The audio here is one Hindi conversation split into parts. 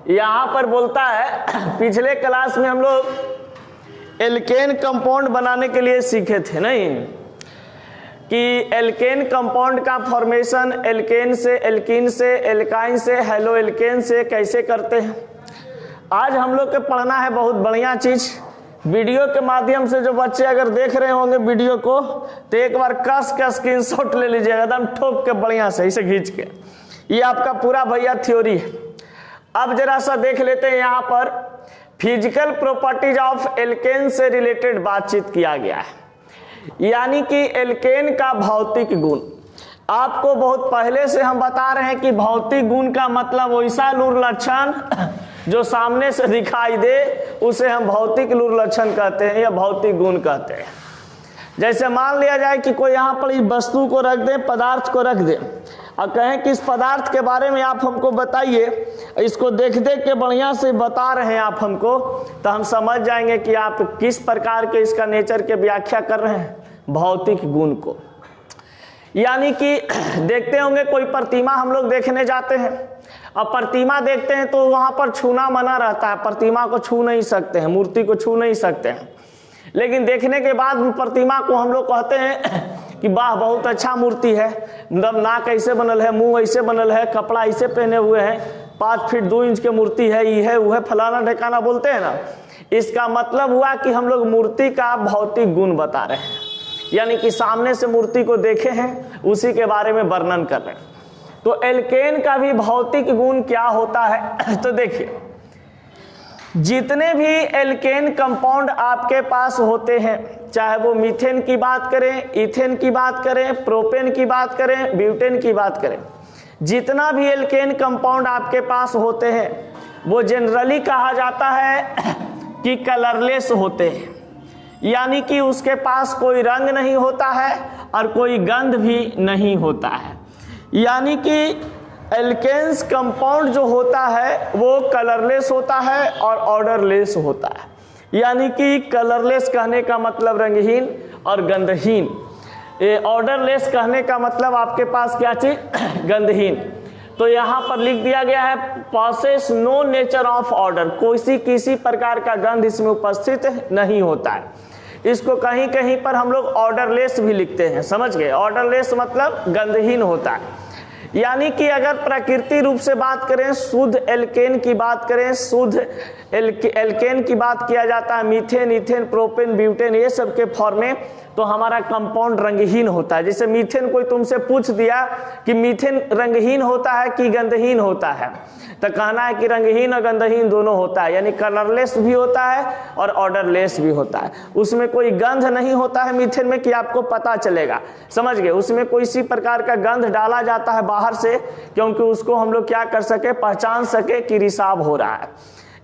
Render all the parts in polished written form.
यहाँ पर बोलता है, पिछले क्लास में हम लोग एल्केन कंपाउंड बनाने के लिए सीखे थे नहीं, कि एल्केन कंपाउंड का फॉर्मेशन एल्केन से, एल्कीन से, एल्काइन से, हेलो एल्केन से कैसे करते हैं। आज हम लोग के पढ़ना है बहुत बढ़िया चीज। वीडियो के माध्यम से जो बच्चे अगर देख रहे होंगे वीडियो को, तो एक बार कस का स्क्रीनशॉट ले लीजिएगा, एकदम ठोक के बढ़िया से इसे खींच के। ये आपका पूरा भैया थ्योरी है। अब जरा सा देख लेते हैं, यहाँ पर फिजिकल प्रॉपर्टीज ऑफ एल्केन से रिलेटेड बातचीत किया गया है, यानी कि एल्केन का भौतिक गुण। आपको बहुत पहले से हम बता रहे हैं कि भौतिक गुण का मतलब वैसा लूर लक्षण जो सामने से दिखाई दे, उसे हम भौतिक लूर लक्षण कहते हैं या भौतिक गुण कहते हैं। जैसे मान लिया जाए कि कोई यहाँ पर इस वस्तु को रख दे, पदार्थ को रख दे, और कहें कि इस पदार्थ के बारे में आप हमको बताइए, इसको देख देख के बढ़िया से बता रहे हैं आप हमको, तो हम समझ जाएंगे कि आप किस प्रकार के इसका नेचर के व्याख्या कर रहे हैं, भौतिक गुण को। यानी कि देखते होंगे कोई प्रतिमा हम लोग देखने जाते हैं, अब प्रतिमा देखते हैं तो वहां पर छूना मना रहता है, प्रतिमा को छू नहीं सकते हैं, मूर्ति को छू नहीं सकते हैं। लेकिन देखने के बाद प्रतिमा को हम लोग कहते हैं कि वाह बहुत अच्छा मूर्ति है, मतलब नाक ऐसे बनल है, मुंह ऐसे बनल है, कपड़ा ऐसे पहने हुए हैं, 5 फीट 2 इंच के मूर्ति है, ये है वो है, फलाना ठिकाना बोलते हैं ना। इसका मतलब हुआ कि हम लोग मूर्ति का भौतिक गुण बता रहे हैं, यानी कि सामने से मूर्ति को देखे हैं, उसी के बारे में वर्णन कर रहे हैं। तो एल्केन का भी भौतिक गुण क्या होता है, तो देखिए जितने भी एल्केन कंपाउंड आपके पास होते हैं, चाहे वो मीथेन की बात करें, इथेन की बात करें, प्रोपेन की बात करें, ब्यूटेन की बात करें, जितना भी एल्केन कंपाउंड आपके पास होते हैं वो जनरली कहा जाता है कि कलरलेस होते हैं, यानी कि उसके पास कोई रंग नहीं होता है और कोई गंध भी नहीं होता है। यानी कि एल्केन्स कंपाउंड जो होता है वो कलरलेस होता है और ऑर्डरलेस होता है। यानी कि कलरलेस कहने का मतलब रंगहीन और गंधहीन, ऑर्डरलेस कहने का मतलब आपके पास क्या चीज, गंधहीन। तो यहाँ पर लिख दिया गया है possess no nature of order, किसी प्रकार का गंध इसमें उपस्थित नहीं होता है। इसको कहीं कहीं पर हम लोग ऑर्डरलेस भी लिखते हैं, समझ गए। ऑर्डरलेस मतलब गंधहीन होता है। यानी कि अगर प्रकृति रूप से बात करें, शुद्ध एल्केन की बात करें, शुद्ध एल्केन की बात किया जाता है, मीथेन, इथेन, प्रोपेन, ब्यूटेन, ये सब के फॉर्म में, तो हमारा कंपाउंड रंगहीन होता है। जैसे मीथेन कोई तुमसे पूछ दिया कि मीथेन रंगहीन होता है कि गंधहीन होता है, तो कहना है कि रंगहीन और गंधहीन दोनों होता है, यानी कलरलेस भी होता है और ऑर्डरलेस भी होता है। उसमें कोई गंध नहीं होता है मीथेन में कि आपको पता चलेगा, समझ गए। उसमें कोई इसी प्रकार का गंध डाला जाता है बाहर से, क्योंकि उसको हम लोग क्या कर सके, पहचान सके कि रिसाव हो रहा है।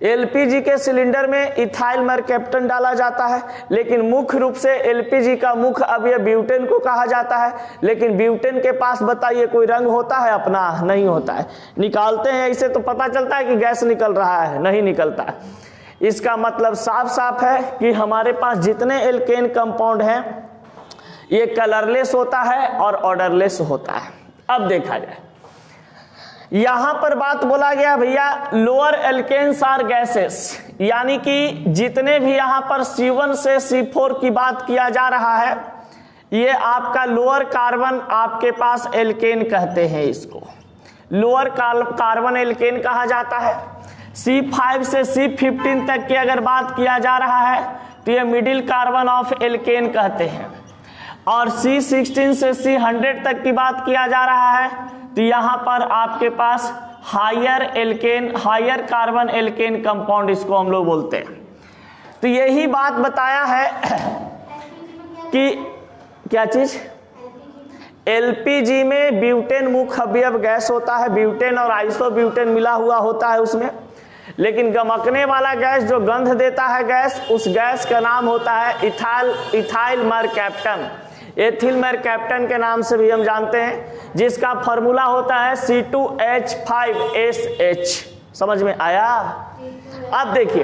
एलपीजी के सिलेंडर में इथाइल मरकैप्टन डाला जाता है, लेकिन मुख्य रूप से एलपीजी का मुख्य अवयव ब्यूटेन को कहा जाता है। लेकिन ब्यूटेन के पास बताइए कोई रंग होता है अपना, नहीं होता है। निकालते हैं ऐसे तो पता चलता है कि गैस निकल रहा है, नहीं निकलता है। इसका मतलब साफ साफ है कि हमारे पास जितने एल्केन कंपाउंड हैं ये कलरलेस होता है और ऑर्डरलेस होता है। अब देखा जाए, यहां पर बात बोला गया भैया लोअर एल्केन्स आर गैसेस, यानी कि जितने भी यहां पर C1 से C4 की बात किया जा रहा है, ये आपका लोअर कार्बन आपके पास एल्केन कहते हैं। इसको लोअर कार्बन एल्केन कहा जाता है। C5 से C15 तक की अगर बात किया जा रहा है तो ये मिडिल कार्बन ऑफ एल्केन कहते हैं। और C16 से C100 तक की बात किया जा रहा है तो यहाँ पर आपके पास higher alkane, higher carbon alkane compound इसको हम लोग बोलते हैं। तो यही बात बताया है कि क्या चीज, एलपीजी में ब्यूटेन मुख्य अवयव गैस होता है, ब्यूटेन और आइसोब्यूटेन मिला हुआ होता है उसमें। लेकिन गमकने वाला गैस जो गंध देता है गैस, उस गैस का नाम होता है इथाइल मरकैप्टन, एथिल मरकैप्टन के नाम से भी हम जानते हैं, जिसका फॉर्मूला होता है C2H5SH। समझ में आया? अब देखिए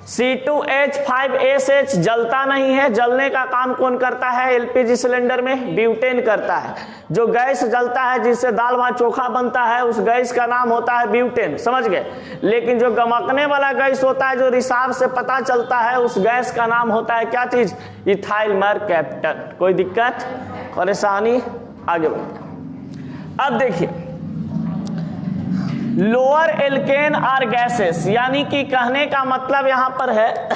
C2H5SH जलता नहीं है, जलने का काम कौन करता है एलपीजी सिलेंडर में? ब्यूटेन करता है। जो गैस जलता है जिससे दाल भात चोखा बनता है उस गैस का नाम होता है ब्यूटेन, समझ गए। लेकिन जो गमकने वाला गैस होता है, जो रिसाव से पता चलता है, उस गैस का नाम होता है क्या चीज? Ethyl mercaptan. कोई दिक्कत परेशानी? आगे बढ़ते। अब देखिए, लोअर एल्केन आर गैसेस, यानी कि कहने का मतलब यहां पर है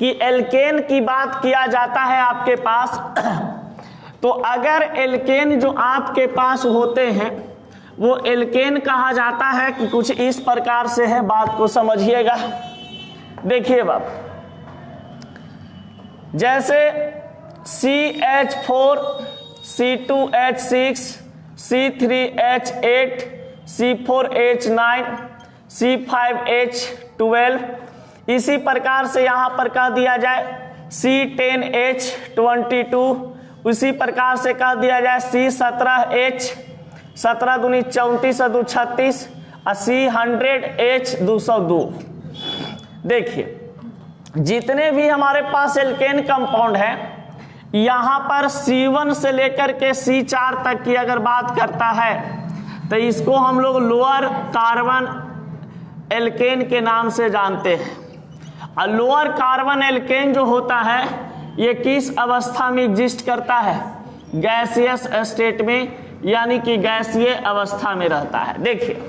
कि एल्केन की बात किया जाता है आपके पास, तो अगर एल्केन जो आपके पास होते हैं वो एल्केन कहा जाता है कि कुछ इस प्रकार से है, बात को समझिएगा। देखिए बाप, जैसे CH4, C2H6, C3H8, C4H9, C5H12, इसी प्रकार से यहां पर कह दिया जाए C10H22, उसी प्रकार से कह दिया जाए C17H, 17 दूनी 34 2 36, C100H202। देखिए, जितने भी हमारे पास एल्केन कंपाउंड है, यहां पर C1 से लेकर के C4 तक की अगर बात करता है तो इसको हम लोग लोअर कार्बन एल्केन के नाम से जानते हैं। और लोअर कार्बन एल्केन जो होता है ये किस अवस्था में एग्जिस्ट करता है? गैसियस स्टेट में, यानी कि गैसीय अवस्था में रहता है। देखिए,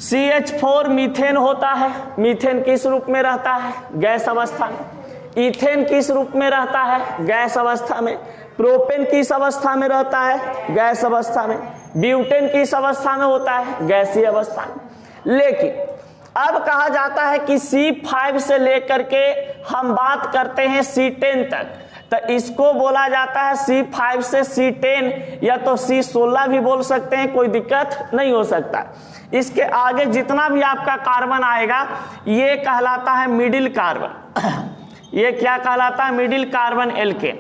CH4 मीथेन होता है, मीथेन किस रूप में रहता है? गैस अवस्था में। इथेन किस रूप में रहता है? गैस अवस्था में। प्रोपेन किस अवस्था में रहता है? गैस अवस्था में। ब्यूटेन किस अवस्था में होता है? गैसीय अवस्था में। लेकिन अब कहा जाता है कि C5 से लेकर के हम बात करते हैं C10 तक, तो इसको बोला जाता है C5 से C10 या तो C16 भी बोल सकते हैं, कोई दिक्कत नहीं हो सकता। इसके आगे जितना भी आपका कार्बन आएगा ये कहलाता है मिडिल कार्बन। ये क्या कहलाता है? Middle carbon alkane.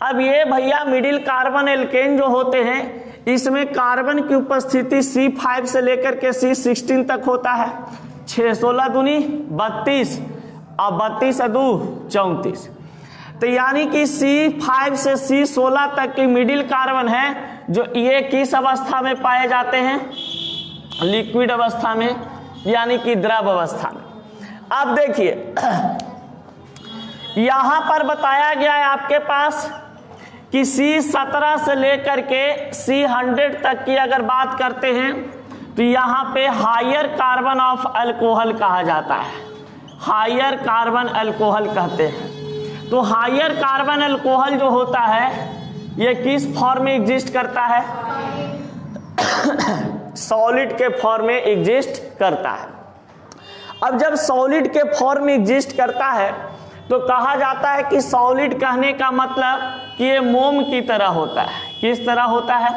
अब ये भैया मिडिल कार्बन एल्केन जो होते हैं इसमें कार्बन की उपस्थिति C5 से लेकर के C16 तक होता है। 6 16 दूनी 32 और 32 2 34, तो यानी कि C5 से C16 तक की मिडिल कार्बन है जो ये किस अवस्था में पाए जाते हैं? लिक्विड अवस्था में, यानी कि द्रव अवस्था में। अब देखिए, यहां पर बताया गया है आपके पास कि C17 से लेकर के C100 तक की अगर बात करते हैं तो यहाँ पे हायर कार्बन ऑफ अल्कोहल कहा जाता है। हायर कार्बन अल्कोहल कहते हैं। तो हायर कार्बन अल्कोहल जो होता है ये किस फॉर्म में एग्जिस्ट करता है? सॉलिड के फॉर्म में एग्जिस्ट करता है। अब जब सॉलिड के फॉर्म में एग्जिस्ट करता है तो कहा जाता है कि सॉलिड कहने का मतलब कि ये मोम की तरह होता है। किस तरह होता है?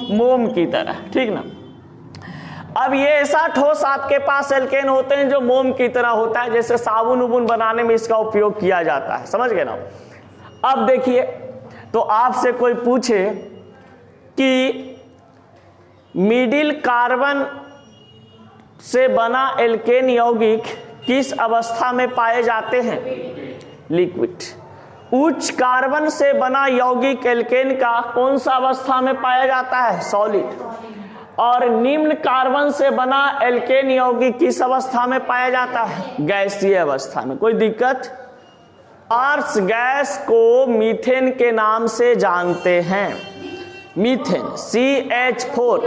मोम की तरह, ठीक ना। अब ये ऐसा ठोस आपके पास एल्केन होते हैं जो मोम की तरह होता है, जैसे साबुन उबुन बनाने में इसका उपयोग किया जाता है, समझ गए ना। अब देखिए, तो आपसे कोई पूछे कि मिडिल कार्बन से बना एल्केन यौगिक किस अवस्था में पाए जाते हैं? लिक्विड। उच्च कार्बन से बना यौगिक एल्केन का कौन सा अवस्था में पाया जाता है? सॉलिड। और निम्न कार्बन से बना एल्केन यौगिक किस अवस्था में पाया जाता है? गैसीय अवस्था में। कोई दिक्कत? मार्स गैस को मीथेन के नाम से जानते हैं। मीथेन CH4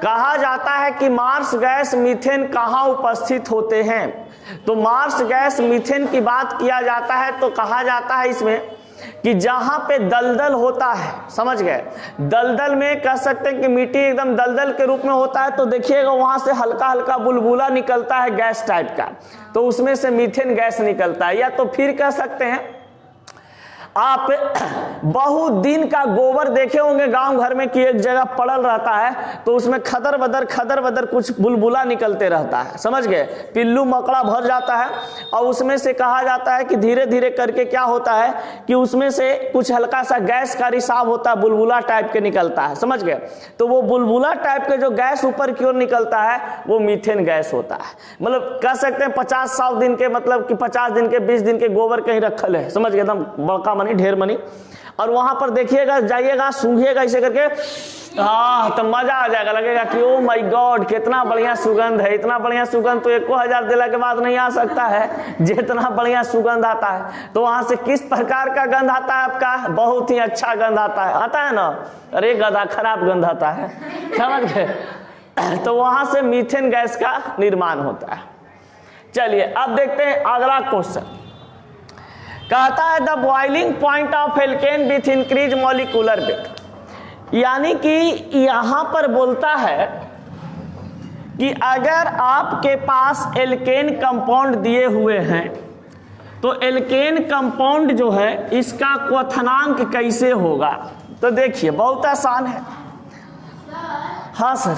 कहा जाता है कि मार्स गैस मीथेन कहाँ उपस्थित होते हैं? तो मार्स गैस मीथेन की बात किया जाता है तो कहा जाता है इसमें कि जहां पे दलदल होता है, समझ गए, दलदल में कह सकते हैं कि मिट्टी एकदम दलदल के रूप में होता है, तो देखिएगा वहां से हल्का हल्का बुलबुला निकलता है गैस टाइप का, तो उसमें से मीथेन गैस निकलता है। या तो फिर कह सकते हैं आप बहुत दिन का गोबर देखे होंगे गांव घर में कि एक जगह पड़ल रहता है तो उसमें खदर बदर कुछ बुलबुला निकलते रहता है, समझ गए, पिल्लू मकड़ा भर जाता है और उसमें से कहा जाता है कि धीरे धीरे करके क्या होता है कि उसमें से कुछ हल्का सा गैस का रिसाव होता है, बुलबुला टाइप के निकलता है, समझ गए। तो वो बुलबुला टाइप के जो गैस ऊपर की ओर निकलता है वो मीथेन गैस होता है। मतलब कह सकते हैं 50-100 दिन के, मतलब कि 50 दिन के 20 दिन के गोबर कहीं रखल है, समझ गए, एकदम बड़का मनी ढेर मनी, और वहां पर देखिएगा, जाइएगा, सूंघिएगा ऐसे करके, हाँ तो मजा आ जाएगा, लगेगा कि ओ माय गॉड कितना बढ़िया सुगंध है। इतना बढ़िया सुगंध तो 1000 दिला के बाद नहीं आ सकता है जितना बढ़िया सुगंध आता है। तो वहां से किस प्रकार का गंध आता है आपका? बहुत ही अच्छा गंध आता है ना, अरे गधा खराब गंध आता है, समझ गए। तो वहां से मीथेन गैस का निर्माण होता है। चलिए अब देखते हैं अगला क्वेश्चन। कहता है the boiling point of alkene with increase molecular weight, यानी कि यहां पर बोलता है कि अगर आपके पास एल्केन कंपाउंड दिए हुए हैं तो एल्केन कंपाउंड जो है इसका क्वथनांक कैसे होगा। तो देखिए बहुत आसान है। हाँ सर,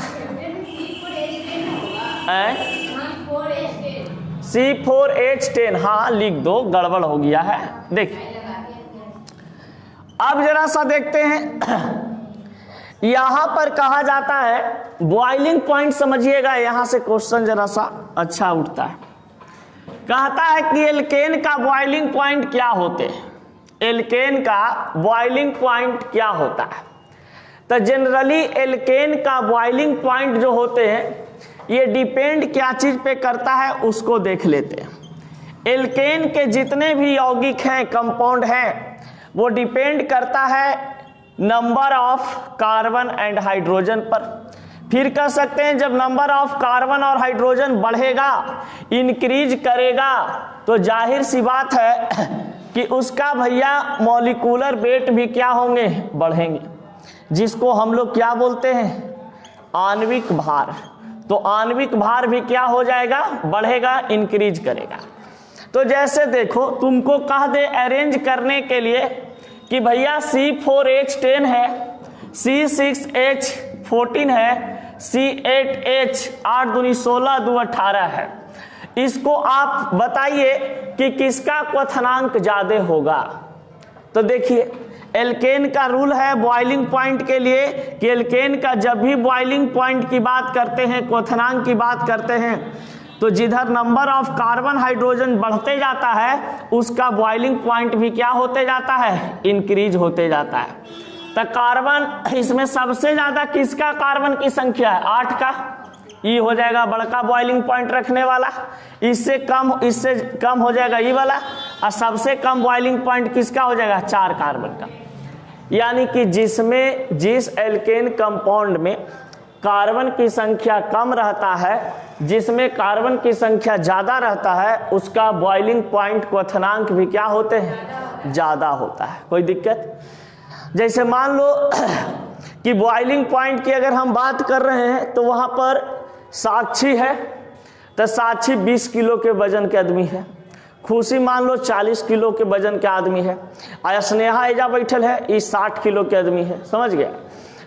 C4H10, हाँ लिख दो, गड़बड़ हो गया है। देखिए अब जरा सा देखते हैं, यहां पर कहा जाता है बॉइलिंग पॉइंट, समझिएगा यहां से क्वेश्चन जरा सा अच्छा उठता है। कहता है कि एल्केन का बॉइलिंग पॉइंट क्या होते हैं, एल्केन का बॉइलिंग पॉइंट क्या होता है। तो जनरली एल्केन का बॉइलिंग पॉइंट जो होते हैं ये डिपेंड क्या चीज पे करता है उसको देख लेते हैं। एल्केन के जितने भी यौगिक हैं, कंपाउंड हैं, वो डिपेंड करता है number of carbon and hydrogen पर। फिर कह सकते हैं जब नंबर ऑफ कार्बन और हाइड्रोजन बढ़ेगा, इंक्रीज करेगा, तो जाहिर सी बात है कि उसका भैया मॉलिक्यूलर वेट भी क्या होंगे, बढ़ेंगे, जिसको हम लोग क्या बोलते हैं, आणविक भार। तो आणविक भार भी क्या हो जाएगा, बढ़ेगा, इंक्रीज करेगा। तो जैसे देखो तुमको कह दे अरेंज करने के लिए कि भैया C4H10 है, C6H14 है, C8H 8 दूनी 16 2 18 है, इसको आप बताइए कि किसका क्वथनांक ज्यादा होगा। तो देखिए एल्केन का रूल है बॉइलिंग पॉइंट के लिए कि एल्केन का जब भी बॉइलिंग पॉइंट की बात करते हैं, क्वथनांक की बात करते हैं, तो जिधर नंबर ऑफ कार्बन हाइड्रोजन बढ़ते जाता है उसका बॉइलिंग पॉइंट भी क्या होते जाता है, इंक्रीज होते जाता है। तो कार्बन इसमें सबसे ज्यादा किसका कार्बन की संख्या है, 8 का, ये हो जाएगा बड़का बॉइलिंग पॉइंट रखने वाला। इससे कम हो जाएगा ये वाला, और सबसे कम बॉइलिंग पॉइंट किसका हो जाएगा, 4 कार्बन का। यानी कि जिस एल्केन कंपाउंड में कार्बन की संख्या कम रहता है, जिसमें कार्बन की संख्या ज्यादा रहता है, उसका बॉइलिंग पॉइंट क्वथनांक भी क्या होते हैं, ज्यादा होता है। कोई दिक्कत? जैसे मान लो कि बॉइलिंग पॉइंट की अगर हम बात कर रहे हैं तो वहां पर साक्षी है, तो साक्षी 20 किलो के वजन के आदमी है, खुशी मान लो 40 किलो के वजन के आदमी है, और स्नेहा एजा बैठल है, ये 60 किलो के आदमी है, समझ गया।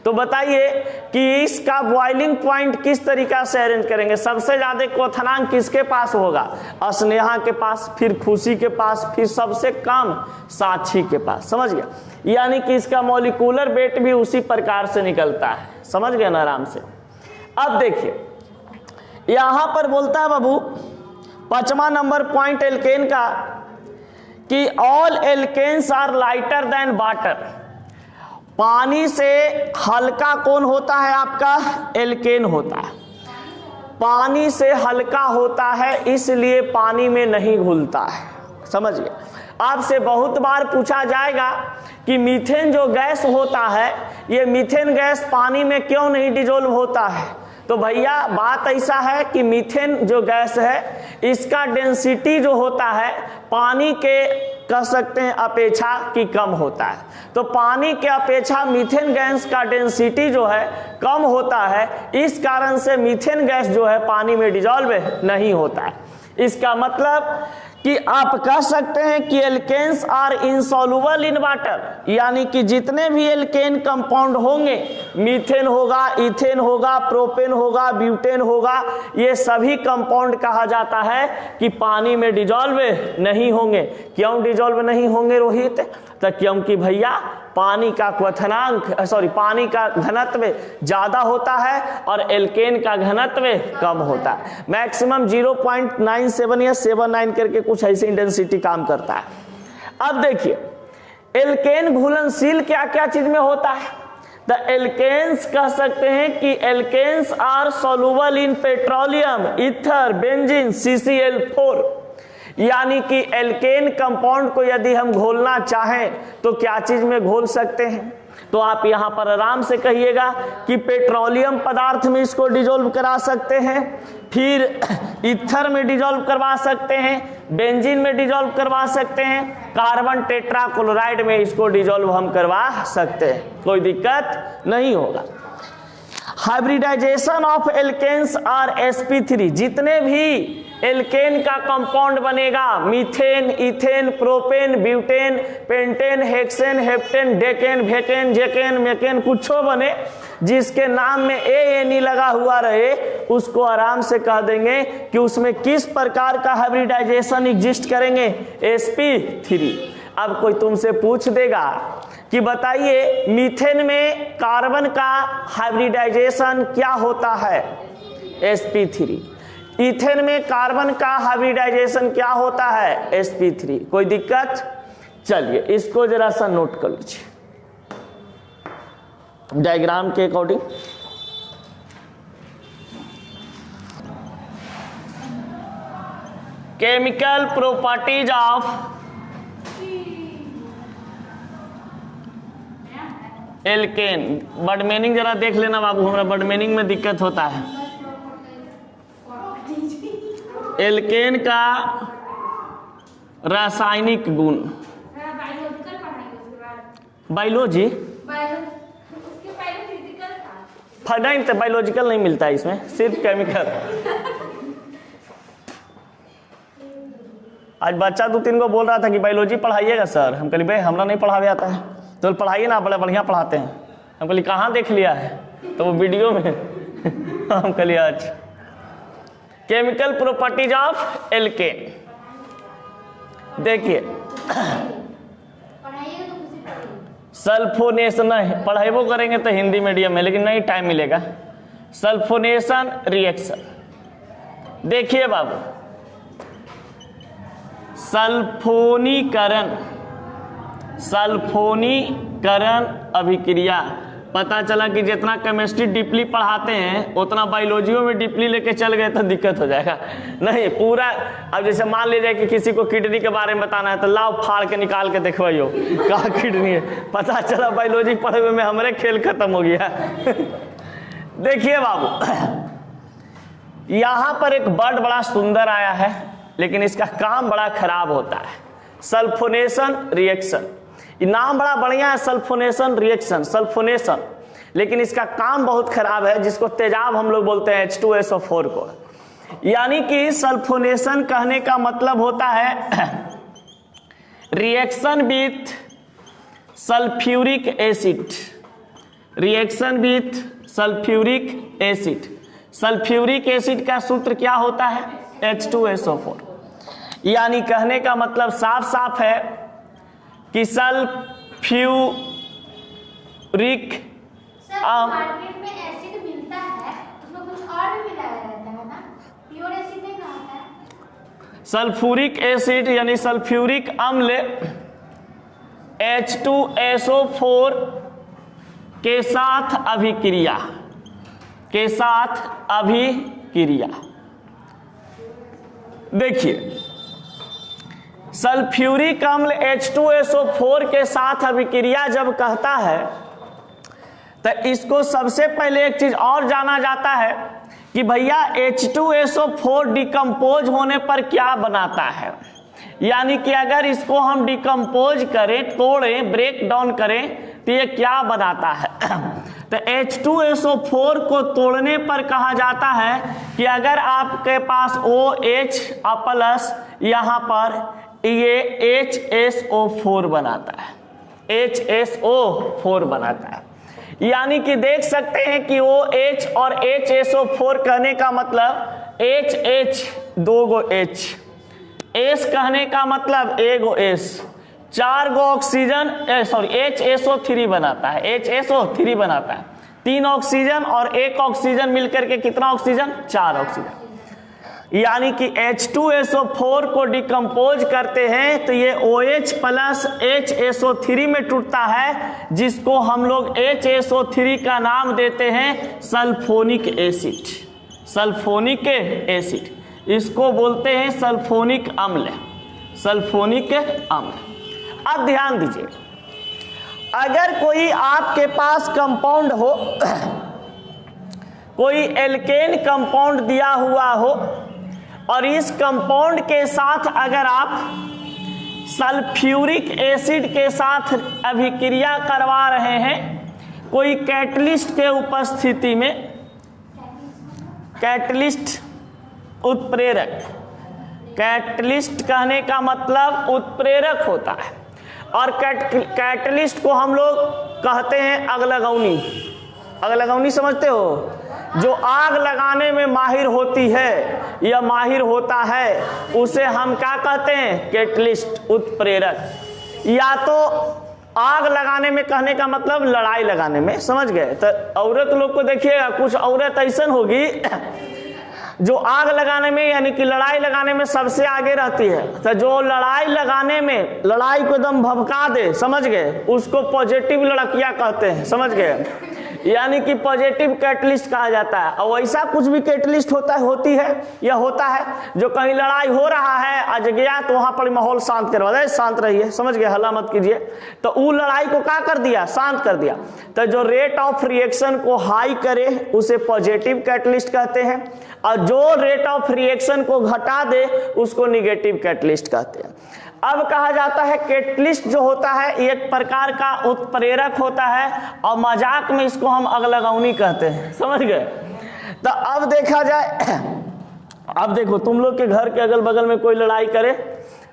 तो बताइए कि इसका बॉइलिंग पॉइंट किस तरीका से अरेंज करेंगे। सबसे ज्यादा क्वथनांक किसके पास होगा, स्नेहा के पास, फिर खुशी के पास, फिर सबसे कम साक्षी के पास, समझ गया। यानी कि इसका मॉलिक्यूलर वेट भी उसी प्रकार से निकलता है, समझ गए ना आराम से। अब देखिए यहां पर बोलता है बाबू 5वां नंबर पॉइंट एल्केन का कि all alkanes are lighter than water. पानी से हल्का कौन होता है आपका, एल्केन होता है। पानी से हल्का होता है इसलिए पानी में नहीं घुलता है, समझ गए। आपसे बहुत बार पूछा जाएगा कि मीथेन जो गैस होता है, ये मीथेन गैस पानी में क्यों नहीं डिजोल्व होता है। तो भैया बात ऐसा है कि मीथेन जो गैस है इसका डेंसिटी जो होता है पानी के कह सकते हैं अपेक्षा की कम होता है। तो पानी के अपेक्षा मीथेन गैस का डेंसिटी जो है कम होता है, इस कारण से मीथेन गैस जो है पानी में डिजॉल्व नहीं होता है। इसका मतलब कि आप कह सकते हैं कि alkanes are insoluble in water, यानी कि जितने भी एल्केन कंपाउंड होंगे, मीथेन होगा, इथेन होगा, प्रोपेन होगा, ब्यूटेन होगा, ये सभी कंपाउंड कहा जाता है कि पानी में डिजॉल्व नहीं होंगे। क्यों डिजॉल्व नहीं होंगे रोहित? तो क्योंकि भैया पानी का पानी का घनत्व ज्यादा होता है और एल्केन का घनत्व कम होता है। मैक्सिमम 0.97 या 79 करके कुछ ऐसी इंटेंसिटी काम करता है। अब देखिए एल्केन घुलनशील क्या क्या चीज में होता है? द एल्केन्स कह सकते हैं कि alkanes are soluble in petroleum, ether, benzene, CCl4, यानी कि एल्केन कंपाउंड को यदि हम घोलना चाहें तो क्या चीज में घोल सकते हैं? तो आप यहां पर आराम से कहिएगा कि पेट्रोलियम पदार्थ में इसको डिजोल्व करा सकते हैं, फिर ईथर में डिजोल्व करवा सकते हैं, बेंजीन में डिजोल्व करवा सकते हैं, कार्बन टेट्राक्लोराइड में इसको डिजोल्व हम करवा सकते हैं, कोई दिक्कत नहीं होगा। Hybridisation of alkanes are sp3, जितने भी एल्केन का कंपाउंड बनेगा, methane, ethane, propane, butane, pentane, hexane, heptane, decane, भेकेन, जेकेन, मेकेन, कुछो बने जिसके नाम में ANE लगा हुआ रहे, उसको आराम से कह देंगे कि उसमें किस प्रकार का हाइब्रिडाइजेशन एग्जिस्ट करेंगे, sp3। अब कोई तुमसे पूछ देगा कि बताइए मीथेन में कार्बन का हाइब्रिडाइजेशन क्या होता है, sp3। इथेन में कार्बन का हाइब्रिडाइजेशन क्या होता है, sp3। कोई दिक्कत? चलिए इसको जरा सा नोट कर लीजिए डायग्राम के according. Chemical properties of alkene. Word meaning जरा देख लेना बाबू, हमरा वर्ड मीनिंग में दिक्कत होता है। एल्केन का रासायनिक गुण, बायोलॉजी फर्डाइन तो बायोलॉजिकल नहीं मिलता है इसमें, सिर्फ केमिकल। आज बच्चा 2-3 को बोल रहा था कि बायोलॉजी पढ़ाइएगा सर, हम कहली भाई हमरा नहीं पढ़ावे आता है, तो पढ़ाइए ना, बड़ा बढ़िया पढ़ाते हैं। हम कहली कहाँ देख लिया है? तो वो वीडियो में हम कहली आज केमिकल प्रॉपर्टीज ऑफ एल्केन। देखिए सल्फोनेशन, पढ़ाइबो करेंगे तो हिंदी मीडियम में, लेकिन नहीं टाइम मिलेगा। सल्फोनेशन रिएक्शन, देखिए बाबू, सल्फोनीकरण अभिक्रिया। पता चला कि जितना केमिस्ट्री डीपली पढ़ाते हैं उतना बायोलॉजियों में डीपली लेके चल गए तो दिक्कत हो जाएगा। नहीं पूरा, अब जैसे मान लीजिए कि किसी को किडनी के बारे में बताना है तो लाओ फाड़ के निकाल के देखवाइयो कहाँ किडनी है, पता चला बायोलॉजी पढ़े हुए में हमारे खेल खत्म हो गया। देखिए बाबू यहाँ पर एक वर्ड बड़ा सुंदर आया है, लेकिन इसका काम बड़ा खराब होता है। सल्फोनेशन रिएक्शन, नाम बड़ा बढ़िया है, सल्फोनेशन रिएक्शन, सल्फोनेशन, लेकिन इसका काम बहुत खराब है, जिसको तेजाब हम लोग बोलते हैं H2SO4 को। यानी कि सल्फोनेशन कहने का मतलब होता है reaction with sulphuric acid, reaction with sulphuric acid. Sulphuric acid का सूत्र क्या होता है, H2SO4। यानी कहने का मतलब साफ साफ है कि सल्फ्यूरिक मार्केट में एसिड मिलता है, उसमें कुछ और भी मिलाया रहता है ना, प्योर एसिड नहीं होता है। सल्फ्यूरिक एसिड यानी सल्फ्यूरिक अम्ल H2SO4 के साथ अभिक्रिया, के साथ अभिक्रिया। देखिए सल्फ्यूरिक अम्ल H2SO4 के साथ अभिक्रिया जब कहता है तो इसको सबसे पहले एक चीज और जाना जाता है कि भैया H2SO4 डिकम्पोज होने पर क्या बनाता है। यानी कि अगर इसको हम डिकम्पोज करें, तोड़ें, ब्रेक डाउन करें तो ये क्या बनाता है। तो H2SO4 को तोड़ने पर कहा जाता है कि अगर आपके पास OH प्लस यहाँ पर ये HSO4 बनाता है, HSO4 बनाता है। यानी कि देख सकते हैं कि OH और HSO4 कहने का मतलब HH 2 गो H, S कहने का मतलब 1 गो S, 4 गो ऑक्सीजन HSO3 बनाता है, HSO3 बनाता है। 3 ऑक्सीजन और 1 ऑक्सीजन मिलकर के कितना ऑक्सीजन? 4 ऑक्सीजन। यानी कि H2SO4 को डिकम्पोज करते हैं तो ये OH प्लस HSO3 में टूटता है, जिसको हम लोग HSO3 का नाम देते हैं सल्फोनिक एसिड। सल्फोनिक एसिड इसको बोलते हैं सल्फोनिक अम्ल, सल्फोनिक अम्ल। अब ध्यान दीजिए, अगर कोई आपके पास कंपाउंड हो, कोई एल्केन कंपाउंड दिया हुआ हो और इस कंपाउंड के साथ अगर आप सल्फ्यूरिक एसिड के साथ अभिक्रिया करवा रहे हैं कोई कैटलिस्ट के उपस्थिति में, कैटलिस्ट उत्प्रेरक, कैटलिस्ट कहने का मतलब उत्प्रेरक होता है, और कैटलिस्ट को हम लोग कहते हैं आग लगौनी। आग लगौनी समझते हो? जो आग लगाने में माहिर होती है या माहिर होता है उसे हम क्या कहते हैं? कैटलिस्ट, उत्प्रेरक। या तो आग लगाने में कहने का मतलब लड़ाई लगाने में, समझ गए? तो औरत लोग को देखिएगा, कुछ औरत ऐसा होगी जो आग लगाने में यानी कि लड़ाई लगाने में सबसे आगे रहती है। तो जो लड़ाई लगाने में लड़ाई को एकदम भभका दे, समझ गए, उसको पॉजिटिव लड़कियां कहते हैं, समझ गए? यानी कि पॉजिटिव कैटलिस्ट कहा जाता है। और वैसा कुछ भी कैटलिस्ट होता है, होती है या होता है जो कहीं लड़ाई हो रहा है आज गया तो वहां पर माहौल शांत करवा दे, शांत रहिए, समझ गए, हल्ला मत कीजिए, तो वो लड़ाई को क्या कर दिया? शांत कर दिया। तो जो रेट ऑफ रिएक्शन को हाई करे उसे पॉजिटिव कैटलिस्ट कहते हैं, और जो रेट ऑफ रिएक्शन को घटा दे उसको निगेटिव कैटलिस्ट कहते हैं। अब कहा जाता है कैटलिस्ट जो होता है एक प्रकार का उत्प्रेरक होता है, और मजाक में इसको हम अगलगौनी कहते हैं, समझ गए? तो अब देखा जाए, अब देखो तुम लोग के घर के अगल बगल में कोई लड़ाई करे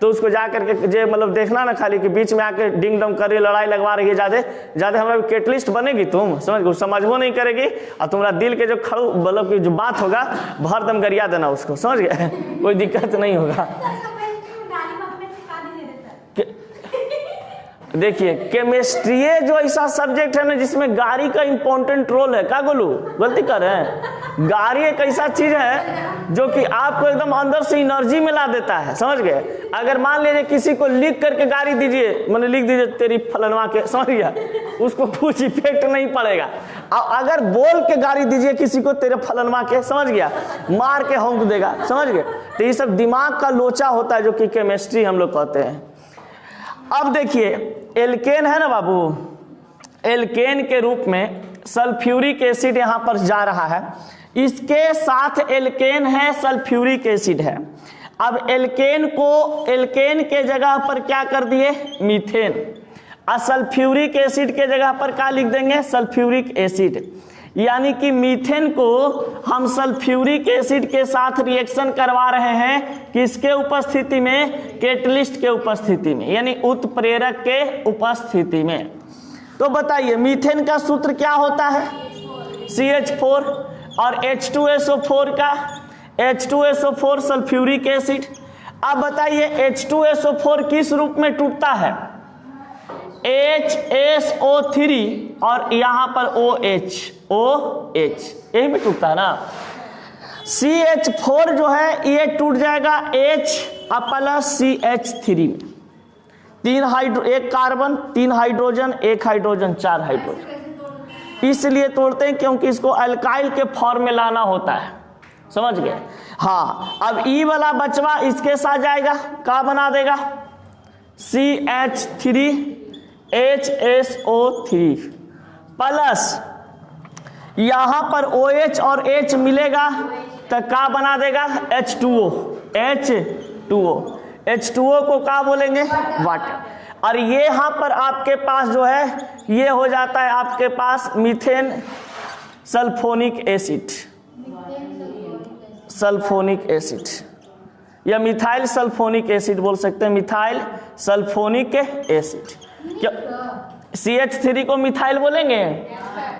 तो उसको जा करके जे मतलब देखना ना, खाली कि बीच में आके डिंग डम कर रही, लड़ाई लगवा रही है, ज्यादा हमारा कैटलिस्ट बनेगी तुम, समझबो नहीं करेगी, और तुम्हारा दिल के जो खड़ू मतलब की जो बात होगा भर दम गरिया देना उसको, समझ गए? कोई दिक्कत नहीं होगा। देखिए केमिस्ट्री जो ऐसा सब्जेक्ट है ना जिसमें गाड़ी का इंपॉर्टेंट रोल है। क्या बोलूं, गलती कर रहे हैं? गाड़ी एक ऐसा चीज है जो कि आपको एकदम अंदर से एनर्जी मिला देता है, समझ गए? अगर मान लीजिए किसी को लिख करके गाड़ी दीजिए, मैंने लिख दीजिए तेरी फलनवा के, समझ गया, उसको कुछ इफेक्ट नहीं पड़ेगा। अगर बोल के गाड़ी दीजिए किसी को तेरे फलनवा के, समझ गया, मार के होंक देगा, समझ गए? तो ये सब दिमाग का लोचा होता है जो कि केमिस्ट्री हम लोग कहते हैं। अब देखिए एल्केन है ना बाबू, एल्केन के रूप में सल्फ्यूरिक एसिड यहां पर जा रहा है, इसके साथ एल्केन है, सल्फ्यूरिक एसिड है। अब एल्केन को, एल्केन के जगह पर क्या कर दिए? मीथेन। और सल्फ्यूरिक एसिड के जगह पर क्या लिख देंगे? Sulphuric acid. यानी कि मीथेन को हम सल्फ्यूरिक एसिड के साथ रिएक्शन करवा रहे हैं, किसके उपस्थिति में? कैटलिस्ट के उपस्थिति में, यानी उत्प्रेरक के उपस्थिति में। तो बताइए मीथेन का सूत्र क्या होता है? CH4, और H2SO4 का H2SO4 सल्फ्यूरिक एसिड। अब बताइए H2SO4 किस रूप में टूटता है? HSO3 और यहां पर OH यही में टूटता है ना। CH4 जो है ये टूट जाएगा H प्लस CH3 में, 1 कार्बन 3 हाइड्रोजन 1 हाइड्रोजन 4 हाइड्रोजन। इसलिए तोड़ते हैं क्योंकि इसको अल्काइल के फॉर्म में लाना होता है, समझ गए? हाँ, अब ई वाला बचवा इसके साथ जाएगा, क्या बना देगा? CH3 HSO3 प्लस यहां पर OH और H मिलेगा तो क्या बना देगा? H2O। H2O को क्या बोलेंगे? वाटर। और ये यहाँ पर आपके पास जो है ये हो जाता है आपके पास methane sulphonic acid, sulphonic acid या मिथाइल सल्फोनिक एसिड बोल सकते हैं, मिथाइल सल्फोनिक एसिड। क्या CH3 को मिथाइल बोलेंगे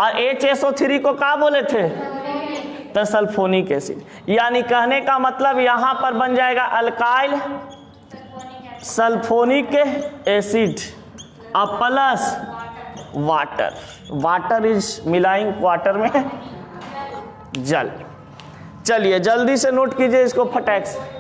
और HSO3 को क्या बोले थे? तो सल्फोनिक एसिड। यानी कहने का मतलब यहाँ पर बन जाएगा अल्काइल सल्फोनिक एसिड और प्लस वाटर, वाटर इज मिलाइंग वाटर में जल। चलिए जल्दी से नोट कीजिए इसको फटाक से।